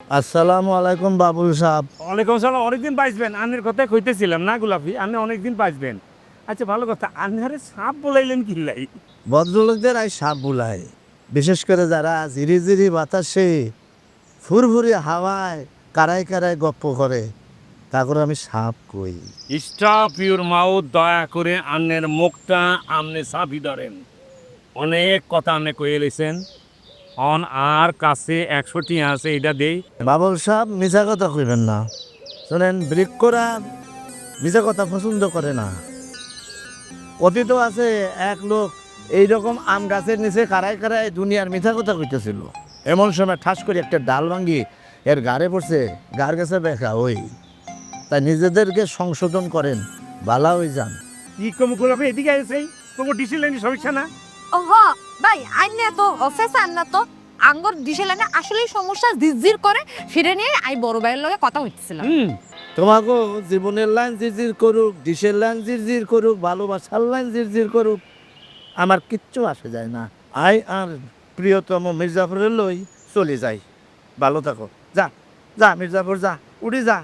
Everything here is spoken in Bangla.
আসসালামু আলাইকুম বাবুল সাহেব। ওয়ালাইকুম আসসালাম। অনেকদিন পাইছবেন আনের কথা কইতেছিলাম না গোলাপি, আপনি অনেকদিন পাইছবেন। আচ্ছা ভালো কথা, আনহারে সাপ বলাইলেন কিল্লাই? ভদ্রলোকদের আই সাপ বুলায়, বিশেষ করে যারা ঝিরিঝিরি বাতাসে ফুরফুরি হাওয়ায় কারায় কারায় গপ্প করে তারপর আমি সাপ কই। স্টপ ইউর মাউথ, দয়া করে আন্নের মুখটা আমনে সাফি ধরেন। অনেক কথা আপনি কয়ে লেছেন। অন আর কাছে 100টি আছে, এটা দেই। বাবুল সাহেব মিছা কথা কইবেন না, শোনেন বৃক্ষরা মিছা কথা পছন্দ করে না। অতীত আছে এক লোক এইরকম আম গাছের নিচে কারায় কারায় দুনিয়ার মিথ্যা কথা কইতেছিল। এমন সময় ঠাস করে একটা ডাল ভাঙ্গি এর গাড়ে পড়ছে, গার গেছে দেখা ওই। তাই নিজেদেরকে সংশোধন করেন, বালা হয়ে যান। কি কম গোলাপি এদিকে আছে, তোমার ডিসিলাইনি সমস্যা না? ওহ ভাই আইনে তো অফিসে আন না তো আঙ্গর ডিশে লাইনে আসলেই সমস্যা জিজির করে ফিরে নিয়ে আই বড় ভাইয়ের লগে কথা হইতেছিলাম। তোমাকে জীবনের লাইন জিরজির করুক, ডিশের লাইন জিরজির করুক, ভালোবাসার লাইন জিরজির করুক, আমার কিচ্ছু আসে যায় না। আই আর প্রিয়তম মির্জাফরের লই চলে যাই। ভালো থাকো, যা যা মির্জাফর যা, উড়ি যা।